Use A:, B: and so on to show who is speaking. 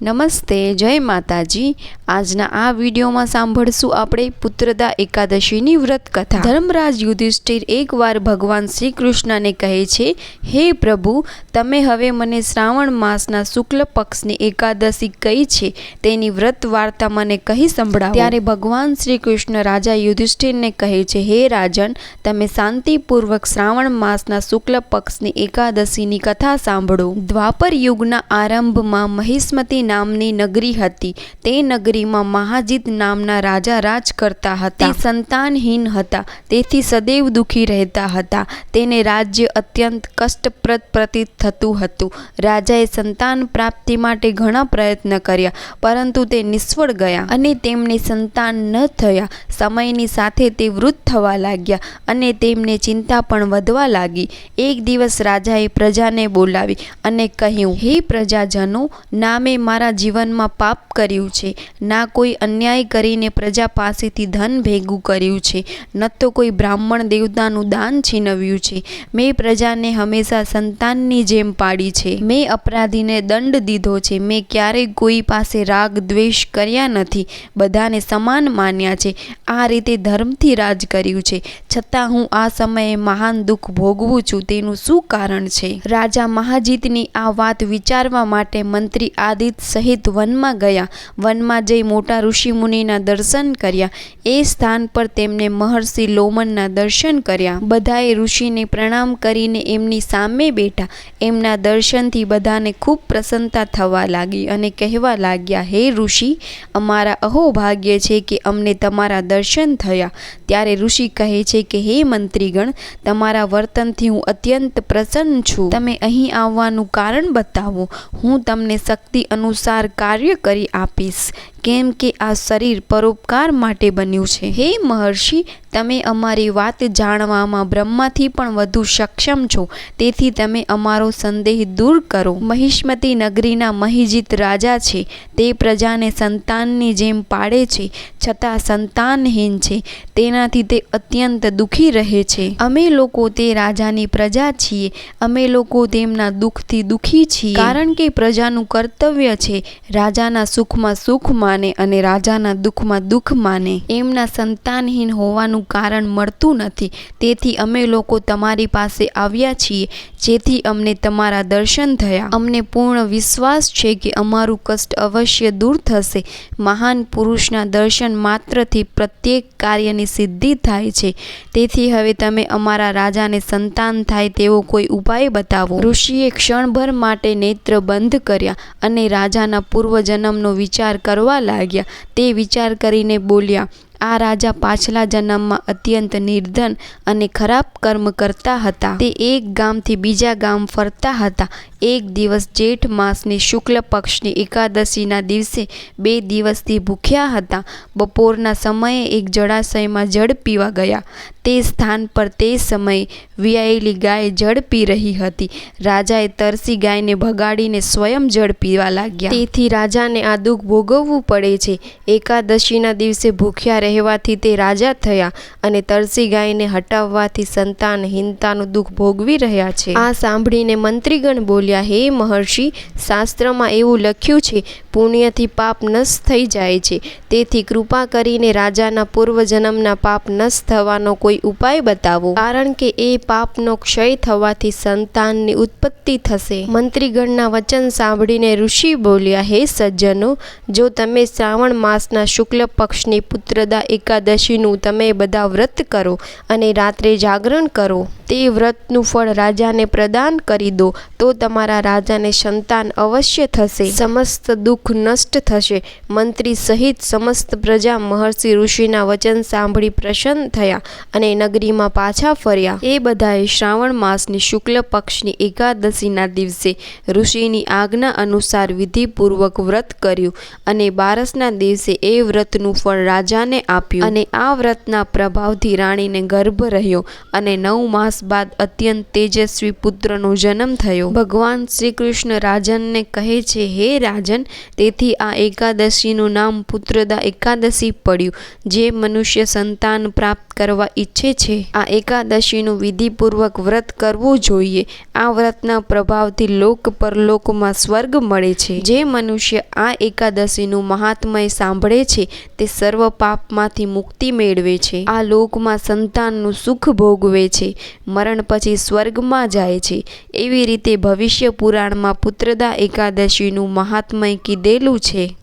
A: નમસ્તે, જય માતાજી। આજના આ વિડીયોમાં સાંભળશું આપણે પુત્રદા એકાદશીની વ્રત કથા। ધર્મરાજ યુધિષ્ઠિર એકવાર ભગવાન શ્રી કૃષ્ણને કહે છે, હે પ્રભુ, તમે હવે મને શ્રાવણ માસના શુક્લ પક્ષની એકાદશી કઈ છે તેની વ્રત વાર્તા મને કહી સંભળાવો। ત્યારે ભગવાન શ્રી કૃષ્ણ રાજા યુધિષ્ઠિરને કહે છે, હે રાજન, તમે શાંતિપૂર્વક શ્રાવણ માસના શુક્લ પક્ષની એકાદશીની કથા સાંભળો। દ્વાપર યુગના આરંભમાં મહિષ્મતી નામની નગરી હતી। તે નગરીમાં મહાજીત નામના રાજા રાજ કરતા હતા। તે સંતાનહીન હતા, તેથી સદૈવ દુઃખી રહેતા હતા। તેને રાજ્ય અત્યંત કષ્ટપ્રદ પ્રતીત થતું હતું। રાજાએ સંતાન પ્રાપ્તિ માટે ઘણા પ્રયત્ન કર્યા, પરંતુ તે નિષ્ફળ ગયા અને તેમને સંતાન ન થયા। સમયની સાથે તે વૃદ્ધ થવા લાગ્યા અને તેમને ચિંતા પણ વધવા લાગી। એક દિવસ રાજાએ પ્રજાને બોલાવી અને કહ્યું, હે પ્રજાજનો, ના મેં મારા જીવનમાં પાપ કર્યું છે, ના કોઈ અન્યાય કરીને પ્રજા પાસેથી ધન ભેગું કર્યું છે, ન તો કોઈ બ્રાહ્મણ દેવતાનું દાન છીનવ્યું છે। મેં પ્રજાને હંમેશા સંતાનની જેમ પાડી છે। મેં અપરાધીને દંડ દીધો છે। મેં ક્યારેય કોઈ પાસે રાગ દ્વેષ કર્યા નથી, બધાને સમાન માન્યા છે। આ રીતે ધર્મથી રાજ કર્યું છે, છતાં હું આ સમયે મહાન દુઃખ ભોગવું છું, તેનું શું કારણ છે? રાજા મહાજીતની આ વાત વિચારવા માટે મંત્રી આદિત્ય સહિત વનમાં ગયા। વનમાં જઈ મોટા ઋષિમુનિના દર્શન કર્યા। એ સ્થાન પર તેમને મહર્ષિ લોમનના દર્શન કર્યા। બધાએ ઋષિને પ્રણામ કરીને એમની સામે બેઠા। એમના દર્શનથી બધાને ખૂબ પ્રસન્નતા થવા લાગી અને કહેવા લાગ્યા, હે ઋષિ, અમારા અહોભાગ્ય છે કે અમને તમારા દર્શન થયા। ત્યારે ઋષિ કહે છે કે, હે મંત્રીગણ, તમારા વર્તનથી હું અત્યંત પ્રસન્ન છું। તમે અહીં આવવાનું કારણ બતાવો, હું તમને શક્તિ અનુસાર કાર્ય કરી આપીશ, કેમ કે આ શરીર પરોપકાર માટે બન્યું છે। હે મહર્ષિ, તમે અમારી વાત જાણવામાં બ્રહ્માથી પણ વધુ સક્ષમ છો, તેથી તમે અમારો સંદેહ દૂર કરો। મહિષ્મતી નગરીના મહિજીત રાજા છે। તે પ્રજાને સંતાનની જેમ પાળે છે, છતાં સંતાનહીન છે। તેનાથી તે અત્યંત દુઃખી રહે છે। અમે લોકો તે રાજાની પ્રજા છીએ। અમે લોકો તેમના દુઃખથી દુઃખી છીએ, કારણ કે પ્રજાનું કર્તવ્ય છે રાજાના સુખમાં સુખ માને અને રાજાના દુઃખમાં દુઃખ માને। એમના સંતાનહીન હોવાનું કારણ મળતું નથી, તેથી અમે લોકો તમારી પાસે આવ્યા છીએ, જેથી અમને તમારા દર્શન થયા। અમને પૂર્ણ વિશ્વાસ છે કે અમારું કષ્ટ અવશ્ય દૂર થશે। મહાન પુરુષના દર્શન માત્રથી પ્રત્યેક કાર્યની સિદ્ધિ થાય છે, તેથી હવે તમે અમારા રાજાને સંતાન થાય તેવો કોઈ ઉપાય બતાવો। ઋષિએ ક્ષણભર માટે નેત્ર બંધ કર્યા અને રાજાના પૂર્વજન્મનો વિચાર કરવા લાગ્યા। તે વિચાર કરીને બોલ્યા, આ રાજા પાછલા જન્મમાં અત્યંત નિર્ધન અને ખરાબ કર્મ કરતા હતા। તે એક ગામથી બીજા ગામ ફરતા હતા। એક દિવસ જેઠ માસની શુક્લ પક્ષની એકાદશીના દિવસે 2 દિવસથી ભૂખ્યા હતા। બપોરના સમયે એક જળાશયમાં જળ પીવા ગયા। તે સ્થાન પર તે સમયે વિયાયેલી ગાય જળ પી રહી હતી। રાજાએ તરસી ગાયને ભગાડીને સ્વયં જળ પીવા લાગ્યા। તેથી રાજાને આ દુઃખ ભોગવવું પડે છે। એકાદશીના દિવસે ભૂખ્યા રહેવાથી તે રાજા થયા અને તરસી ગાયને હટાવવાથી સંતાનહીનતાનું દુઃખ ભોગવી રહ્યા છે। આ સાંભળીને મંત્રીગણ બોલ્યા, હે મહર્ષિ, શાસ્ત્રમાં એવું લખ્યું છે, પુણ્યથી પાપ નષ્ટ થઈ જાય છે। તેથી કૃપા કરીને રાજાના પૂર્વજન્મના પાપ નષ્ટ થવાનો કોઈ ઉપાય બતાવો, કારણ કે એ પાપનો ક્ષય થવાથી સંતાનની ઉત્પત્તિ થશે। મંત્રીગણના વચન સાંભળીને ઋષિ બોલ્યા, હે સજ્જનો, જો તમે શ્રાવણ માસના શુક્લ પક્ષની પુત્રદા એકાદશીનું તમે બધા વ્રત કરો અને રાત્રે જાગરણ કરો, તે વ્રતનું ફળ રાજાને પ્રદાન કરી દો, તો તમારા રાજાને સંતાન અવશ્ય થશે। સમસ્ત દુઃખ નષ્ટ થશે। મંત્રી સહિત સમસ્ત પ્રજા મહર્ષિ ઋષિના વચન સાંભળી પ્રસન્ન થયા અને નગરીમાં પાછા ફર્યા। એ બધાએ શ્રાવણ માસની શુક્લ પક્ષની એકાદશીના દિવસે ઋષિની આજ્ઞા અનુસાર વિધિપૂર્વક વ્રત કર્યું અને બારસના દિવસે એ વ્રતનું ફળ રાજાને આપ્યું। અને આ વ્રતના પ્રભાવથી રાણીને ગર્ભ રહ્યો અને 9 માસ બાદ અત્યંત તેજસ્વી પુત્રનો જન્મ થયો. ભગવાન શ્રી કૃષ્ણ રાજનને કહે છે, હે રાજન, તેથી આ એકાદશીનું નામ પુત્રદા એકાદશી પડ્યું. જે મનુષ્ય સંતાન પ્રાપ્ત કરવા ઈચ્છે છે આ એકાદશીનું વિધિપૂર્વક વ્રત કરવું જોઈએ. આ વ્રતના પ્રભાવથી લોક પરલોકમાં સ્વર્ગ મળે છે. જે મનુષ્ય આ એકાદશીનું મહાત્મય સાંભળે છે તે સર્વ પાપમાંથી મુક્તિ મેળવે છે. આ લોકમાં સંતાનનું સુખ ભોગવે છે. મરણ પછી સ્વર્ગમાં જાય છે. એવી રીતે ભવિષ્ય પુરાણમાં પુત્રદા એકાદશીનું મહાત્મય કીધેલું છે.